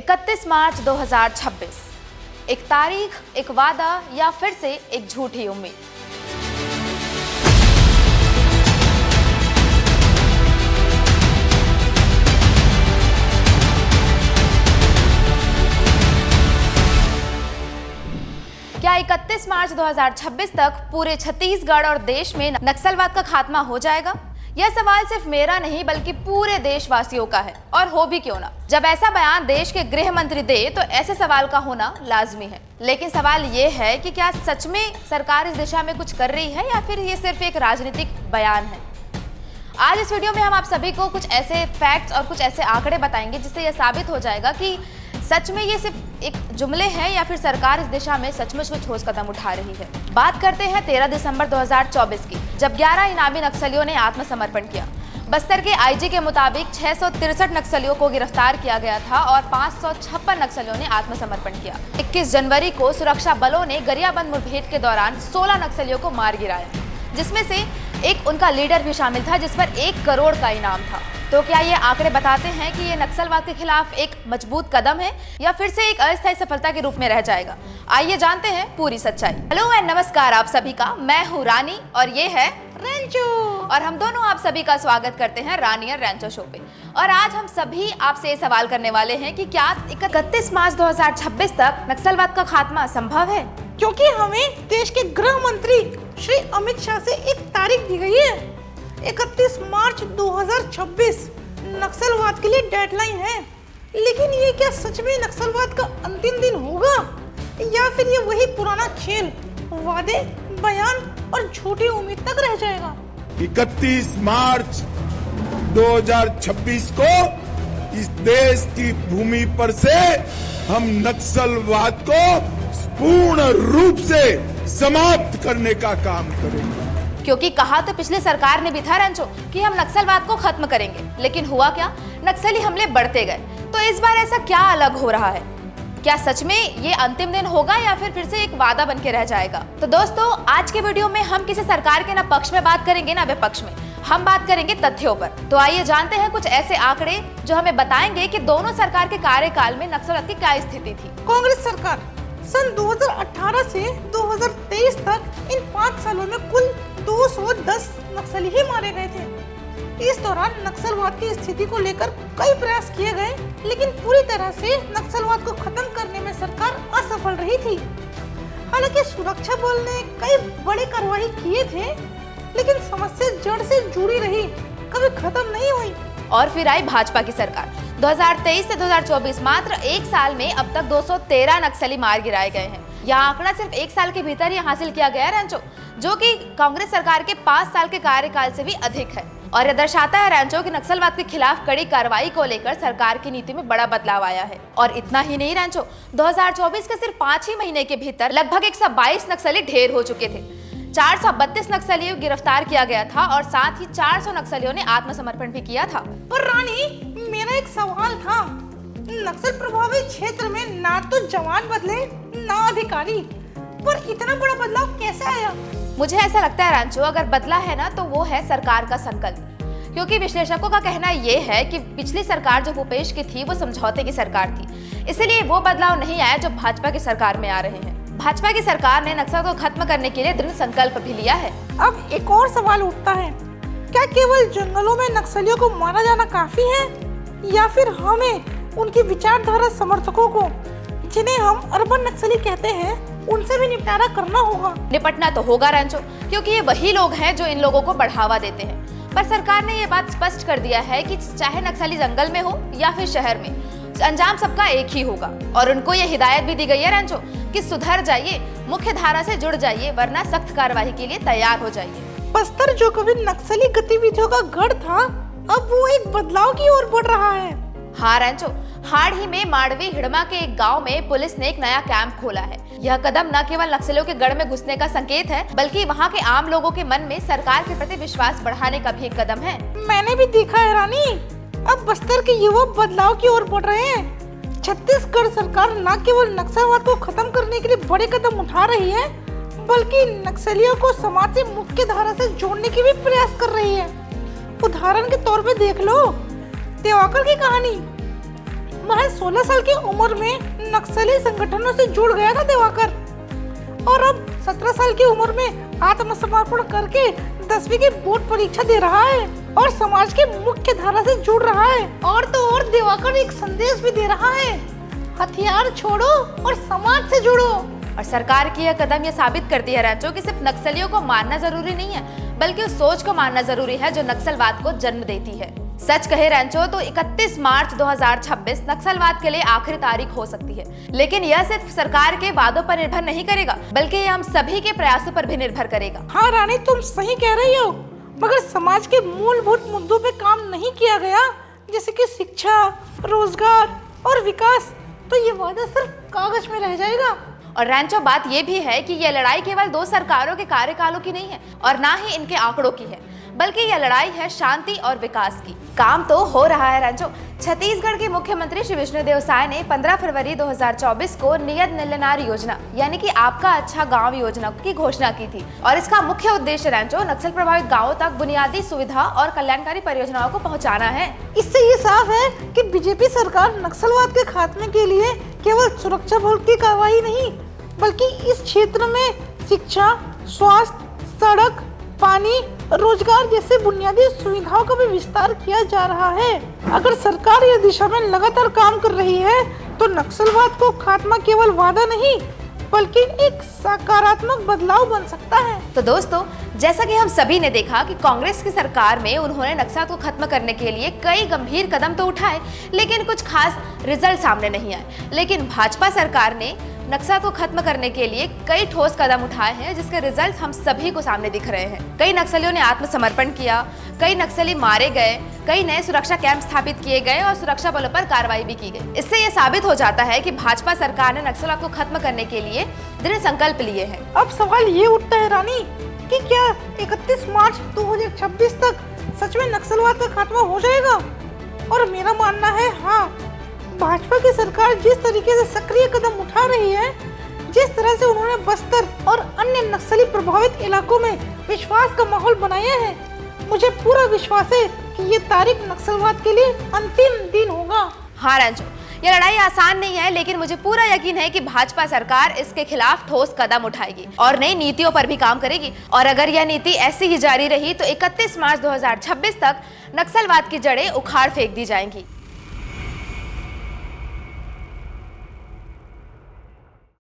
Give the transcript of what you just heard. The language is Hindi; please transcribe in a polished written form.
31 मार्च 2026, एक तारीख, एक वादा या फिर से एक झूठी उम्मीद। क्या 31 मार्च 2026 तक पूरे छत्तीसगढ़ और देश में नक्सलवाद का खात्मा हो जाएगा? यह सवाल सिर्फ मेरा नहीं बल्कि पूरे देशवासियों का है, और हो भी क्यों ना। जब ऐसा बयान देश के गृह मंत्री दे तो ऐसे सवाल का होना लाजमी है। लेकिन सवाल ये है कि क्या सच में सरकार इस दिशा में कुछ कर रही है या फिर ये सिर्फ एक राजनीतिक बयान है? आज इस वीडियो में हम आप सभी को कुछ ऐसे फैक्ट्स और कुछ ऐसे आंकड़े बताएंगे जिससे यह साबित हो जाएगा कि सच में ये सिर्फ एक जुमले हैं या फिर सरकार इस दिशा में सचमुच में ठोस कदम उठा रही है। बात करते हैं 13 दिसंबर 2024 की, जब 11 इनामी नक्सलियों ने आत्मसमर्पण किया। बस्तर के आईजी के मुताबिक 663 नक्सलियों को गिरफ्तार किया गया था और 556 नक्सलियों ने आत्मसमर्पण किया। 21 जनवरी को सुरक्षा बलों ने गरियाबंद मुठभेड़ के दौरान 16 नक्सलियों को मार गिराया, जिसमें से एक उनका लीडर भी शामिल था जिस पर 1 करोड़ का इनाम था। तो क्या ये आंकड़े बताते हैं कि ये नक्सलवाद के खिलाफ एक मजबूत कदम है या फिर से एक अस्थायी सफलता के रूप में रह जाएगा? आइए जानते हैं पूरी सच्चाई। हेलो एंड नमस्कार आप सभी का, मैं हूँ रानी और ये है रैंचो, और हम दोनों आप सभी का स्वागत करते हैं रानी और रैंचो शो पे। और आज हम सभी आपसे ये सवाल करने वाले हैं कि क्या 31 मार्च 2026 तक नक्सलवाद का खात्मा संभव है? क्योंकि हमें देश के गृह मंत्री श्री अमित शाह से एक तारीख दी गई है। 31 मार्च 2026 नक्सलवाद के लिए डेडलाइन है। लेकिन ये क्या सच में नक्सलवाद का अंतिम दिन होगा या फिर ये वही पुराना खेल, वादे, बयान और झूठी उम्मीद तक रह जाएगा? 31 मार्च 2026 को इस देश की भूमि पर से हम नक्सलवाद को पूर्ण रूप से समाप्त करने का काम करेंगे। क्योंकि कहा तो पिछली सरकार ने भी था रंचो कि हम नक्सलवाद को खत्म करेंगे, लेकिन हुआ क्या? नक्सली हमले बढ़ते गए। तो इस बार ऐसा क्या अलग हो रहा है? क्या सच में ये अंतिम दिन होगा या फिर से एक वादा बन के रह जाएगा? तो दोस्तों, आज के वीडियो में हम किसी सरकार के ना पक्ष में बात करेंगे ना विपक्ष में, हम बात करेंगे तथ्यों पर। तो आइए जानते हैं कुछ ऐसे आंकड़े जो हमें बताएंगे कि दोनों सरकार के कार्यकाल में नक्सलवाद की क्या स्थिति थी। कांग्रेस सरकार सन 2018 से 2023 तक इन 5 सालों में कुल 210 नक्सली ही मारे गए थे। इस दौरान नक्सलवाद की स्थिति को लेकर कई प्रयास किए गए, लेकिन पूरी तरह से नक्सलवाद को खत्म करने में सरकार असफल रही थी। हालांकि सुरक्षा बल ने कई बड़े कार्रवाई किए थे, लेकिन समस्या जड़ से जुड़ी रही, कभी खत्म नहीं हुई। और फिर आई भाजपा की सरकार। 2023 से 2024 मात्र एक साल में अब तक 213 नक्सली मार गिराए गए हैं। यह आंकड़ा सिर्फ एक साल के भीतर ही हासिल किया गया रैंचो, जो कि कांग्रेस सरकार के 5 साल के कार्यकाल से भी अधिक है। और यह दर्शाता है रैंचो कि नक्सलवाद के खिलाफ कड़ी कार्रवाई को लेकर सरकार की नीति में बड़ा बदलाव आया है। और इतना ही नहीं रैंचो, 2024 के सिर्फ 5 ही महीने के भीतर लगभग 122 नक्सली ढेर हो चुके थे। 432 नक्सलियों को गिरफ्तार किया गया था और साथ ही 400 नक्सलियों ने आत्मसमर्पण भी किया था। पर रानी, मेरा एक सवाल था, नक्सल प्रभावित क्षेत्र में ना तो जवान बदले ना अधिकारी, पर इतना बड़ा बदलाव कैसे आया? मुझे ऐसा लगता है रांचो, अगर बदला है ना तो वो है सरकार का संकल्प। क्योंकि विश्लेषकों का कहना ये है कि पिछली सरकार जो भूपेश की थी वो समझौते की सरकार थी, इसलिए वो बदलाव नहीं आया जो भाजपा की सरकार में आ रहे हैं। भाजपा की सरकार ने नक्सल को खत्म करने के लिए दृढ़ संकल्प भी लिया है। अब एक और सवाल उठता है, क्या केवल जंगलों में नक्सलियों को मारा जाना काफी है या फिर हमें उनकी विचारधारा समर्थकों को, जिन्हें हम अर्बन नक्सली कहते हैं, उनसे भी निपटारा करना होगा? निपटना तो होगा रंचो, क्योंकि ये वही लोग हैं जो इन लोगों को बढ़ावा देते हैं। पर सरकार ने ये बात स्पष्ट कर दिया है कि चाहे नक्सली जंगल में हो या फिर शहर में, अंजाम सबका एक ही होगा। और उनको ये हिदायत भी दी गई है रंचो कि सुधर जाइए, मुख्य धारा से जुड़ जाइए, वरना सख्त कार्रवाई के लिए तैयार हो जाइए। बस्तर जो कभी नक्सली गतिविधियों का गढ़ था, अब वो एक बदलाव की ओर बढ़ रहा है। हाँ रैंचो, हाल ही में माड़वी हिड़मा के एक गांव में पुलिस ने एक नया कैंप खोला है। यह कदम न केवल नक्सलियों के गढ़ में घुसने का संकेत है, बल्कि वहां के आम लोगों के मन में सरकार के प्रति विश्वास बढ़ाने का भी एक कदम है। मैंने भी देखा है रानी, अब बस्तर के युवा बदलाव की ओर बढ़ रहे हैं। छत्तीसगढ़ सरकार न केवल नक्सलवाद को खत्म करने के लिए बड़े कदम उठा रही है, बल्कि नक्सलियों को समाज से मुख्य धारा से जोड़ने की भी प्रयास कर रही है। उदाहरण के तौर पे देख लो तेवाकर की कहानी। महज 16 साल की उम्र में नक्सली संगठनों से जुड़ गया था दिवाकर, और अब 17 साल की उम्र में आत्मसमर्पण करके 10वीं की बोर्ड परीक्षा दे रहा है और समाज के मुख्य धारा से जुड़ रहा है। और तो और दिवाकर एक संदेश भी दे रहा है, हथियार छोड़ो और समाज से जुड़ो। और सरकार की यह कदम ये साबित करती है रैंचो कि सिर्फ नक्सलियों को मारना जरूरी नहीं है, बल्कि उस सोच को मारना जरूरी है जो नक्सलवाद को जन्म देती है। सच कहे रैंचो तो 31 मार्च 2026 नक्सलवाद के लिए आखिरी तारीख हो सकती है, लेकिन यह सिर्फ सरकार के वादों पर निर्भर नहीं करेगा, बल्कि यह हम सभी के प्रयासों पर भी निर्भर करेगा। हाँ रानी, तुम सही कह रही हो, मगर समाज के मूलभूत मुद्दों पे काम नहीं किया गया, जैसे कि शिक्षा, रोजगार और विकास, तो ये वादा सिर्फ कागज में रह जाएगा। और रैंचो बात यह भी है कि यह लड़ाई केवल 2 सरकारों के कार्यकालों की नहीं है और ना ही इनके आंकड़ों की है, बल्कि यह लड़ाई है शांति और विकास की। काम तो हो रहा है रैंचो। छत्तीसगढ़ के मुख्यमंत्री श्री विष्णुदेव साय ने 15 फरवरी 2024 को नियत निलनार योजना यानी कि आपका अच्छा गांव योजना की घोषणा की थी, और इसका मुख्य उद्देश्य रैंचो नक्सल प्रभावित गांवों तक बुनियादी सुविधा और कल्याणकारी परियोजनाओं को पहुंचाना है। इससे ये साफ है कि बीजेपी सरकार नक्सलवाद के खात्मे के लिए केवल सुरक्षा बल की कार्रवाई नहीं, बल्कि इस क्षेत्र में शिक्षा, स्वास्थ्य, सड़क, पानी, रोजगार जैसे बुनियादी सुविधाओं का भी विस्तार किया जा रहा है। अगर सरकार इस दिशा में लगातार काम कर रही है तो नक्सलवाद को खात्मा केवल वादा नहीं, बल्कि एक सकारात्मक बदलाव बन सकता है। तो दोस्तों, जैसा कि हम सभी ने देखा कि कांग्रेस की सरकार में उन्होंने नक्सल को खत्म करने के लिए कई गंभीर कदम तो उठाए, लेकिन कुछ खास रिजल्ट सामने नहीं आए। लेकिन भाजपा सरकार ने नक्सल को खत्म करने के लिए कई ठोस कदम उठाए हैं, जिसके रिजल्ट हम सभी को सामने दिख रहे हैं। कई नक्सलियों ने आत्मसमर्पण किया, कई नक्सली मारे गए, कई नए सुरक्षा कैंप स्थापित किए गए और सुरक्षा बलों पर कार्रवाई भी की गई। इससे ये साबित हो जाता है कि भाजपा सरकार ने नक्सलवाद को खत्म करने के लिए दृढ़ संकल्प लिए हैं। अब सवाल ये उठता है रानी कि क्या 31 मार्च 2026 तक सच में नक्सलवाद का खात्मा हो जाएगा? और मेरा मानना है हाँ। भाजपा की सरकार जिस तरीके से सक्रिय कदम उठा रही है, जिस तरह से उन्होंने बस्तर और अन्य नक्सली प्रभावित इलाकों में विश्वास का माहौल बनाया है, मुझे पूरा विश्वास है कि ये तारीख नक्सलवाद के लिए अंतिम दिन होगा। हाँ रंजू, ये लड़ाई आसान नहीं है, लेकिन मुझे पूरा यकीन है कि भाजपा सरकार इसके खिलाफ ठोस कदम उठाएगी और नई नीतियों पर भी काम करेगी। और अगर यह नीति ऐसी ही जारी रही तो 31 मार्च 2026 तक नक्सलवाद की जड़ें उखाड़ फेंक दी जाएंगी।